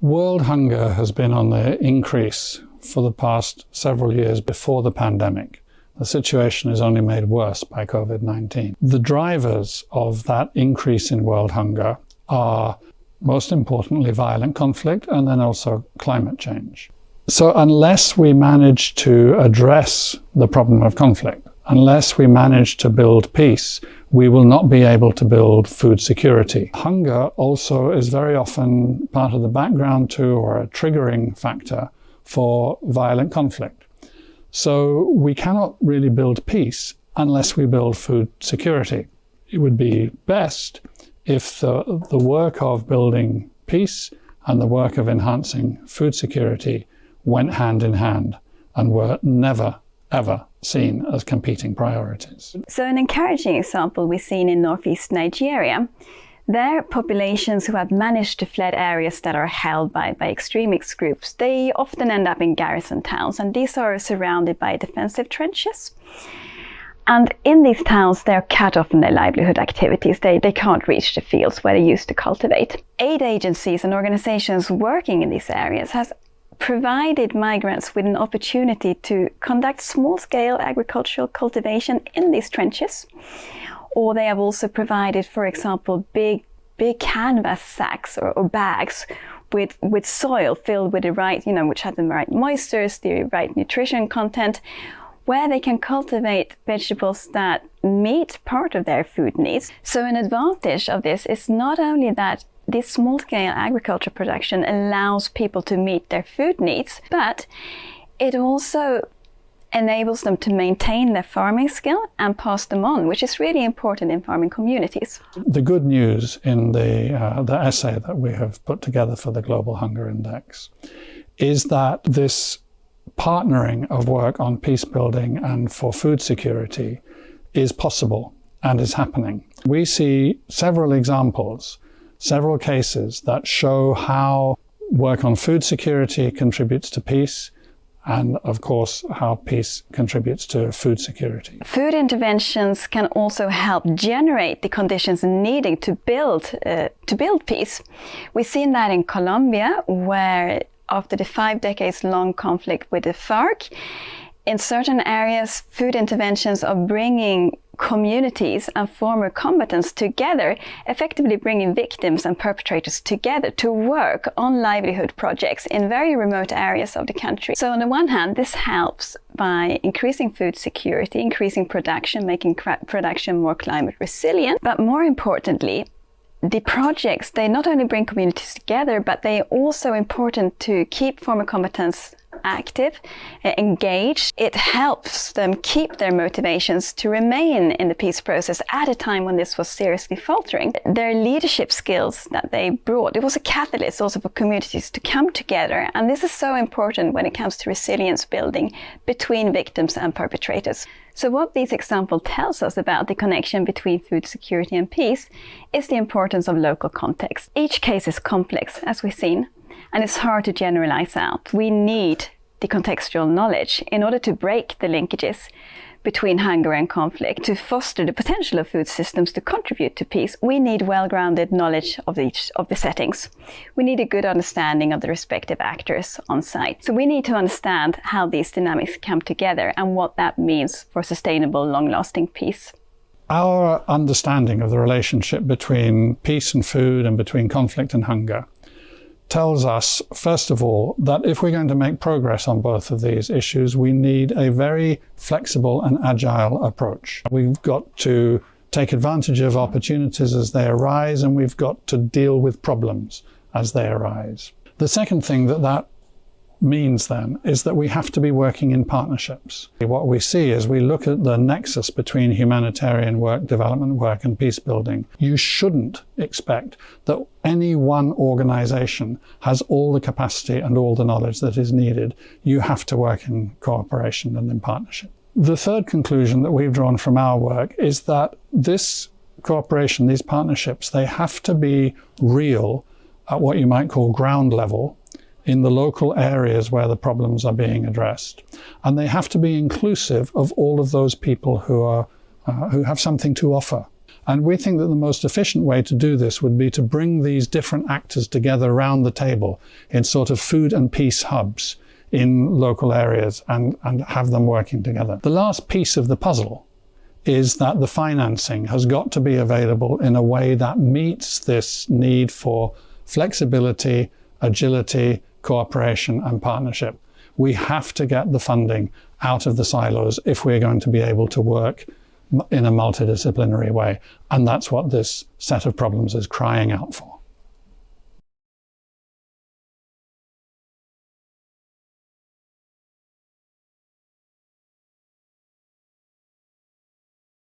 World hunger has been on the increase for the past several years before the pandemic. The situation is only made worse by COVID-19. The drivers of that increase in world hunger are, most importantly, violent conflict and then also climate change. So unless we manage to address the problem of conflict, unless we manage to build peace, we will not be able to build food security. Hunger also is very often part of the background to, or a triggering factor for violent conflict. So we cannot really build peace unless we build food security. It would be best if the work of building peace and the work of enhancing food security went hand in hand and were never, ever seen as competing priorities. So an encouraging example we've seen in northeast Nigeria, their populations who have managed to fled areas that are held by extremist groups, they often end up in garrison towns, and these are surrounded by defensive trenches. And in these towns, they're cut off from their livelihood activities. They can't reach the fields where they used to cultivate. Aid agencies and organizations working in these areas has provided migrants with an opportunity to conduct small-scale agricultural cultivation in these trenches. Or they have also provided, for example, big canvas sacks or bags with soil filled with the right, which have the right moistures, the right nutrition content, where they can cultivate vegetables that meet part of their food needs. So an advantage of this is not only that this small-scale agriculture production allows people to meet their food needs, but it also enables them to maintain their farming skill and pass them on, which is really important in farming communities. The good news in the essay that we have put together for the Global Hunger Index is that this partnering of work on peace building and for food security is possible and is happening. We see several examples, several cases that show how work on food security contributes to peace, and of course how peace contributes to food security. Food interventions can also help generate the conditions needed to build peace. We've seen that in Colombia, where after the 5 decades long conflict with the FARC, in certain areas food interventions are bringing communities and former combatants together, effectively bringing victims and perpetrators together to work on livelihood projects in very remote areas of the country. So on the one hand, this helps by increasing food security, increasing production, making production more climate resilient, but more importantly, the projects, they not only bring communities together, but they are also important to keep former combatants active, engaged. It helps them keep their motivations to remain in the peace process at a time when this was seriously faltering. Their leadership skills that they brought, it was a catalyst also for communities to come together. And this is so important when it comes to resilience building between victims and perpetrators. So what this example tells us about the connection between food security and peace is the importance of local context. Each case is complex, as we've seen, and it's hard to generalize out. We need the contextual knowledge in order to break the linkages between hunger and conflict. To foster the potential of food systems to contribute to peace, we need well-grounded knowledge of each of the settings. We need a good understanding of the respective actors on site. So we need to understand how these dynamics come together and what that means for sustainable, long-lasting peace. Our understanding of the relationship between peace and food and between conflict and hunger tells us, first of all, that if we're going to make progress on both of these issues, we need a very flexible and agile approach. We've got to take advantage of opportunities as they arise, and we've got to deal with problems as they arise. The second thing that means then is that we have to be working in partnerships. What we see is we look at the nexus between humanitarian work, development work and peace building. You shouldn't expect that any one organization has all the capacity and all the knowledge that is needed. You have to work in cooperation and in partnership. The third conclusion that we've drawn from our work is that this cooperation, these partnerships, they have to be real at what you might call ground level, in the local areas where the problems are being addressed. And they have to be inclusive of all of those people who have something to offer. And we think that the most efficient way to do this would be to bring these different actors together around the table in sort of food and peace hubs in local areas and have them working together. The last piece of the puzzle is that the financing has got to be available in a way that meets this need for flexibility, agility, cooperation and partnership. We have to get the funding out of the silos if we're going to be able to work in a multidisciplinary way. And that's what this set of problems is crying out for.